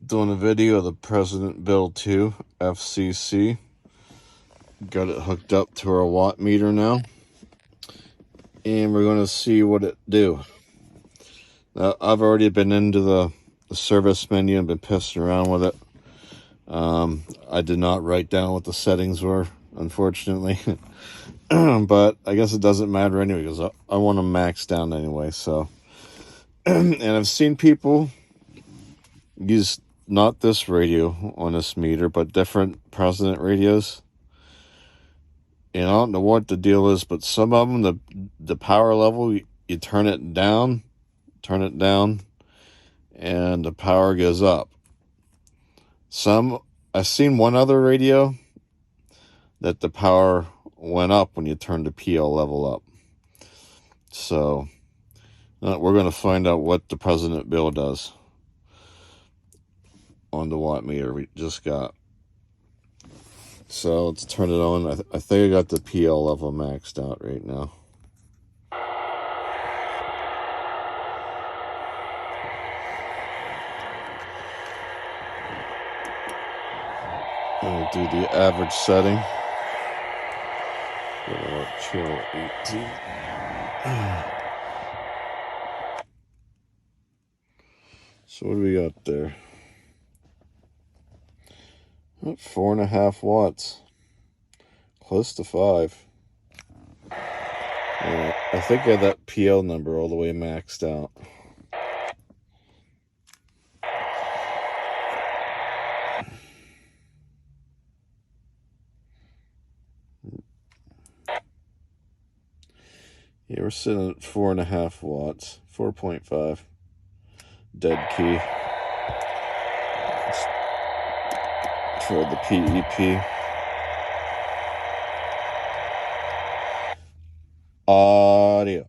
Doing a video of the President Bill 2 FCC. Got it hooked up to our watt meter now, and we're going to see what it do. Now, I've already been into the service menu and been pissing around with it. I did not write down what the settings were, unfortunately. But I guess it doesn't matter anyway, because I want them maxed down anyway. So, and I've seen people use not this radio on this meter, but different President radios. And I don't know what the deal is, but some of them, the power level, you turn it down, and the power goes up. I've seen one other radio that the power went up when you turned the PL level up. So we're going to find out what the President Bill does on the watt meter we just got. So let's turn it on. I think I got the PL level maxed out right now. I'll do the average setting. Channel 18. So what do we got there? 4.5 watts. Close to 5. Yeah, I think I have that PL number all the way maxed out. Yeah, we're sitting at 4.5 watts. 4.5. Dead key. For the PEP. Audio.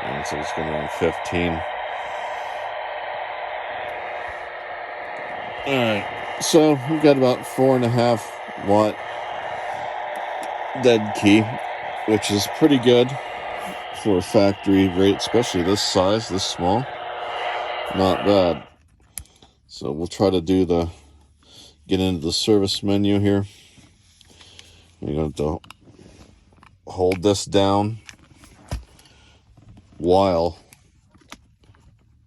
And so it's going on 15. Alright, so we've got about 4.5 watt dead key, which is pretty good for a factory rate, especially this size, this small. Not bad. So we'll try to get into the service menu here. You're going to have to hold this down while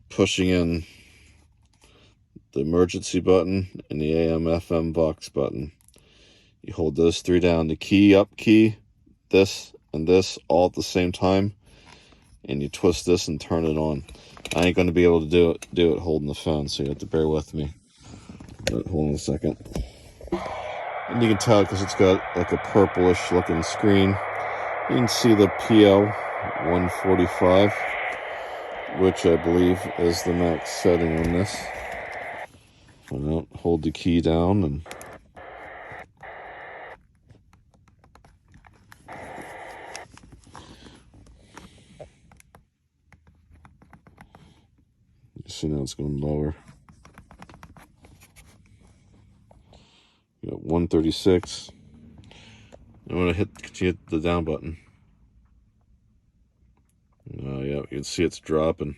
pushing in the emergency button and the AM FM box button. You hold those three down, the key, up key, this and this all at the same time, and you twist this and turn it on. I ain't going to be able to do it holding the phone, so you have to bear with me. But hold on a second. And you can tell because it's got like a purplish looking screen. You can see the PL 145, which I believe is the max setting on this. I'll hold the key down and see now it's going lower. You got 136. I'm going to hit the down button. Yeah, you can see it's dropping.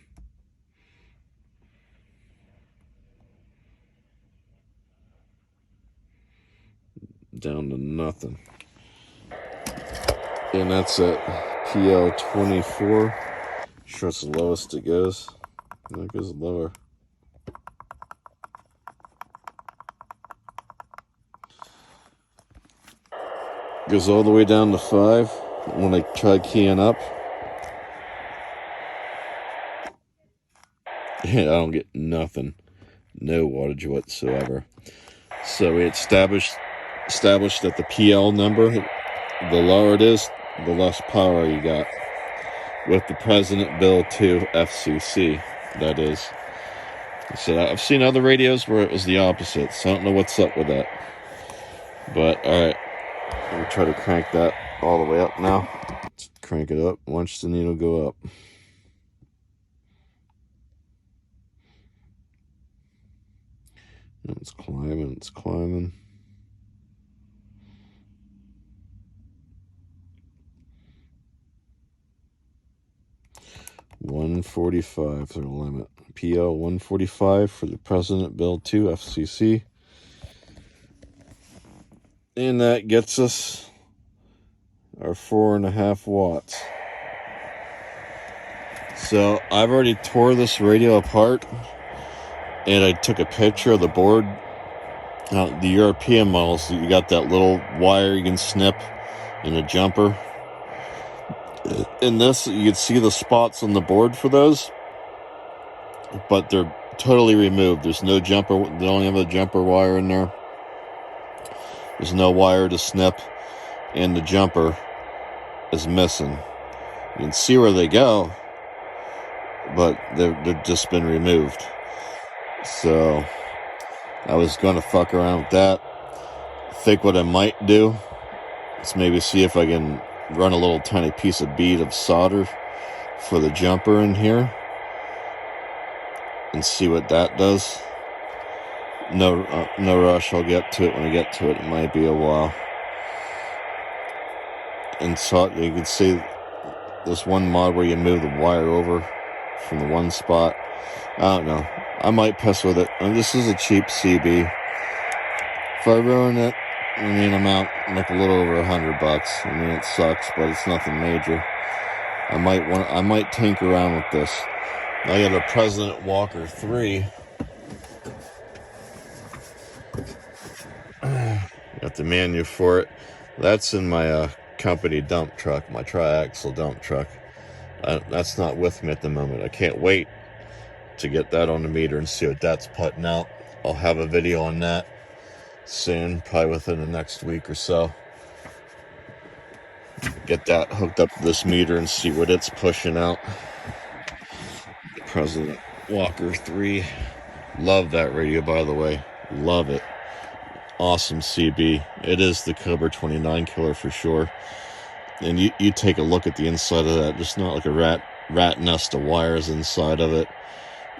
Down to nothing. And that's at PL 24. Sure, it's the lowest it goes. No, it goes lower. Goes all the way down to 5. When I try keying up, I don't get nothing. No wattage whatsoever. So we established that the PL number, the lower it is, the less power you got. With the President Bill 2 FCC, that is. So I've seen other radios where it was the opposite, so I don't know what's up with that. But, alright. I'm going to try to crank that all the way up now. Let's crank it up. Watch the needle go up. And it's climbing, 145 is the limit. PL 145 for the President Bill 2 FCC. And that gets us our 4.5 watts. So I've already tore this radio apart, and I took a picture of the board. The European models, you got that little wire you can snip in a jumper. In this, you can see the spots on the board for those, but they're totally removed. There's no jumper. They don't have a jumper wire in there. There's no wire to snip, and the jumper is missing. You can see where they go, but they've just been removed. So I was going to fuck around with that. I think what I might do is maybe see if I can run a little tiny piece of bead of solder for the jumper in here and see what that does. No rush. I'll get to it when I get to it. It might be a while. And so you can see this one mod where you move the wire over from the one spot. I don't know. I might piss with it. And this is a cheap CB. If I ruin it, I mean, I'm out like a little over $100. I mean, it sucks, but it's nothing major. I might tinker around with this. I got a President Walker 3. Got the menu for it. That's in my company dump truck, my triaxle dump truck. That's not with me at the moment. I can't wait to get that on the meter and see what that's putting out. I'll have a video on that soon, probably within the next week or so. Get that hooked up to this meter and see what it's pushing out. President Walker 3. Love that radio, by the way. Love it. Awesome CB. It is the Cobra 29 killer for sure. And you take a look at the inside of that. Just not like a rat nest of wires inside of it.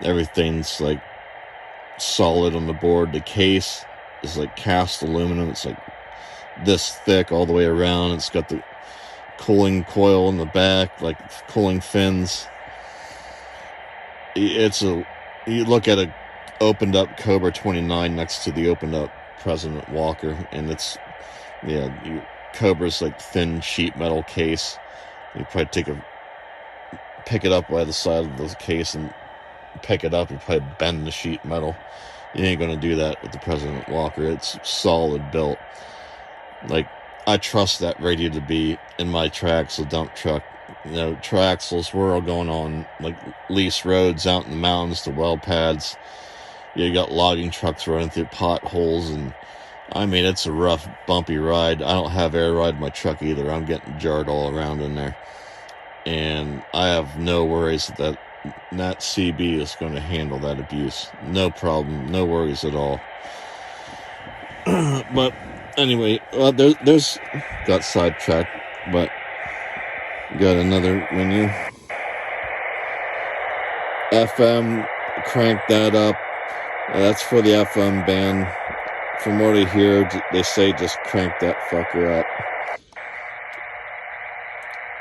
Everything's like solid on the board. The case is like cast aluminum. It's like this thick all the way around. It's got the cooling coil in the back, like cooling fins. You look at a opened up Cobra 29 next to the opened up President Walker, and it's, Cobra's like thin sheet metal case. You probably pick it up by the side of the case and pick it up and probably bend the sheet metal. You ain't gonna do that with the President Walker. It's solid built. Like, I trust that radio to be in my triaxle dump truck. Triaxles, we're all going on like lease roads out in the mountains to well pads. You got logging trucks running through potholes, and I mean, it's a rough, bumpy ride. I don't have air ride in my truck either. I'm getting jarred all around in there. And I have no worries that CB is going to handle that abuse. No problem. No worries at all. But anyway, there's got sidetracked, but got another menu. FM, crank that up. That's for the FM band. From what I hear, they say just crank that fucker up.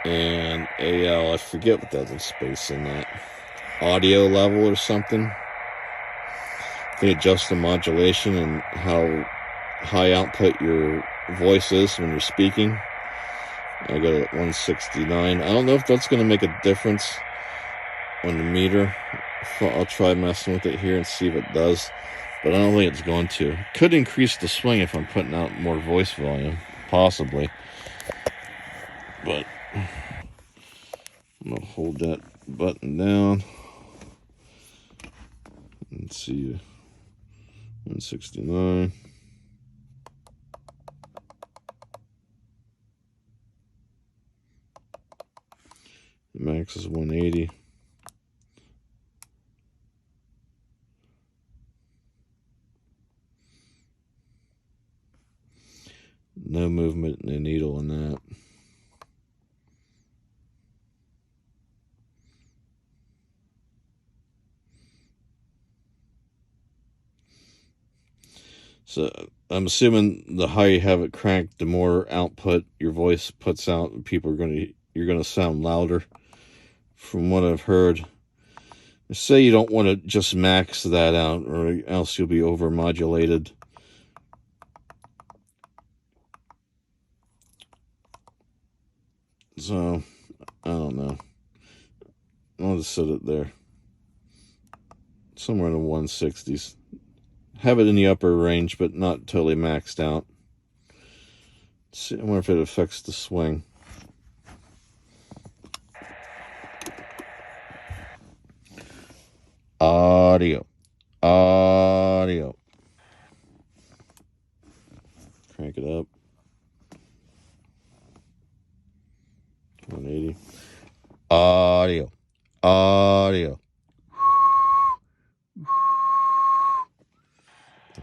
And AL, I forget what that is space in that. Audio level or something. I think adjust the modulation and how high output your voice is when you're speaking. I got it at 169. I don't know if that's going to make a difference on the meter. I'll try messing with it here and see if it does, but I don't think it's going to. Could increase the swing if I'm putting out more voice volume, possibly. But I'm going to hold that button down and see. 169. Max is 180. No movement in the needle in that. So I'm assuming the higher you have it cranked, the more output your voice puts out, and you're gonna sound louder from what I've heard. They say you don't want to just max that out, or else you'll be overmodulated. So, I don't know. I'll just set it there. Somewhere in the 160s. Have it in the upper range, but not totally maxed out. Let's see, I wonder if it affects the swing. Audio. Crank it up. 180. Audio.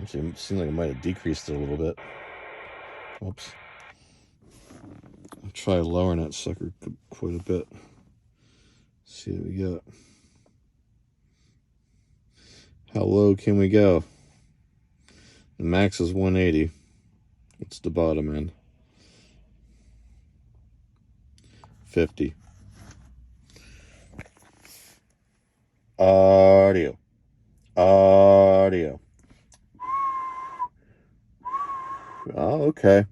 Actually, it seems like it might have decreased it a little bit. Oops. I'll try lowering that sucker quite a bit. See what we got. How low can we go? The max is 180. What's the bottom end? 50. Audio. Oh, okay.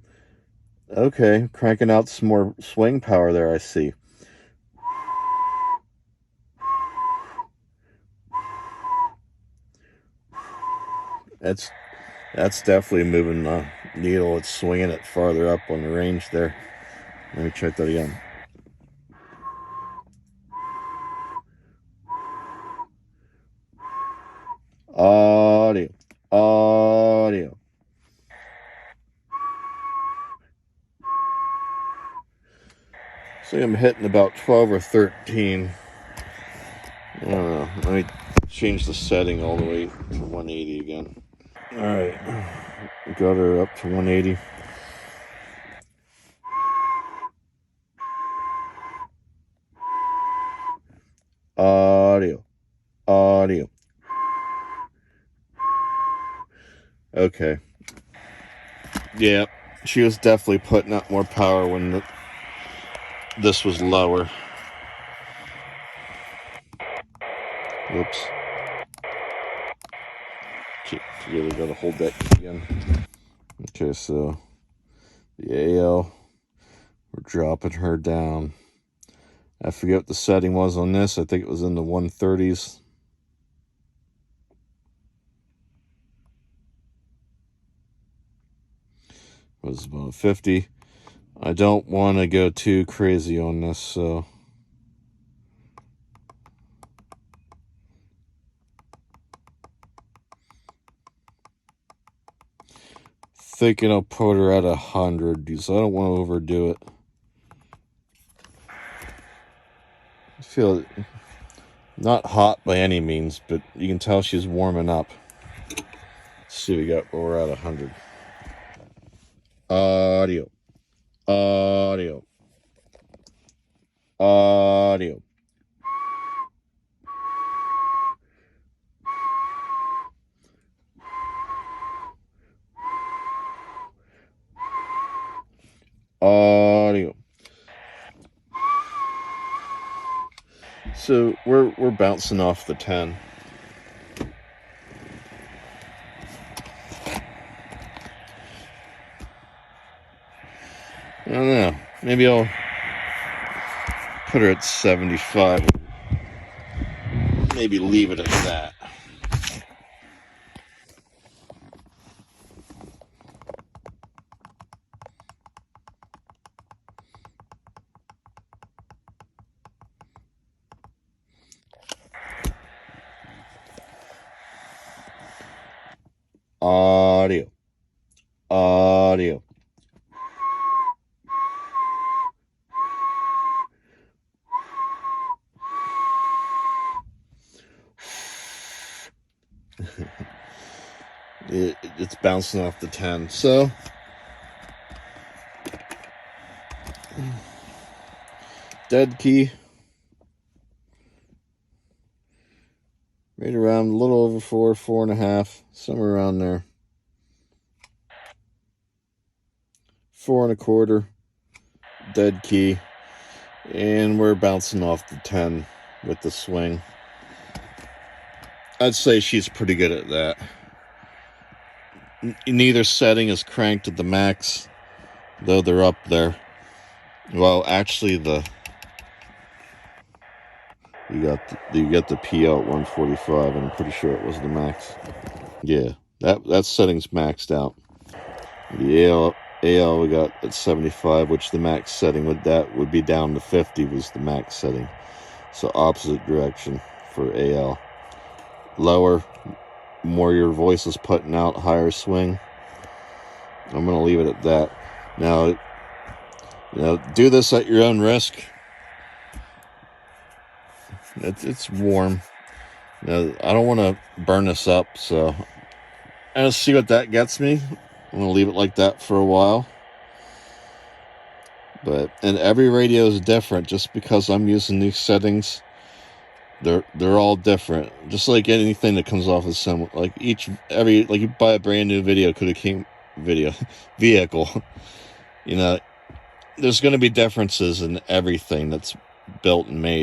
Okay, cranking out some more swing power there, I see. That's definitely moving the needle. It's swinging it farther up on the range there. Let me check that again. Audio. See, I'm hitting about 12 or 13. I don't know. Let me change the setting all the way to 180 again. All right. Got her up to 180. Audio. Okay. Yeah, she was definitely putting out more power when this was lower. Whoops. Really gotta hold that again. Okay, so the AL, we're dropping her down. I forget what the setting was on this. I think it was in the 130s. It was about 50. I don't want to go too crazy on this, so thinking I'll put her at 100, so I don't want to overdo it. I feel not hot by any means, but you can tell she's warming up. Let's see what we got. We're at 100. Audio. So we're bouncing off the 10. I don't know. Maybe I'll put her at 75. Maybe leave it at that. Audio. It's bouncing off the 10. So dead key. Right around a little over 4, 4.5, somewhere around there. 4 1/4, dead key, and we're bouncing off the 10. with the swing. I'd say she's pretty good at that. Neither setting is cranked at the max, though they're up there. Well, actually, you got the PO at 145, and I'm pretty sure it was the max. Yeah, that setting's maxed out. The AL we got at 75, which the max setting would be down to 50 was the max setting. So opposite direction for AL. Lower, more your voice is putting out, higher swing. I'm gonna leave it at that. Now, do this at your own risk. It's warm. Now, I don't want to burn this up, so I'm gonna see what that gets me. I'm gonna leave it like that for a while. And every radio is different. Just because I'm using these settings, they're all different. Just like anything that comes off as similar. Like you buy a brand new vehicle. There's going to be differences in everything that's built and made.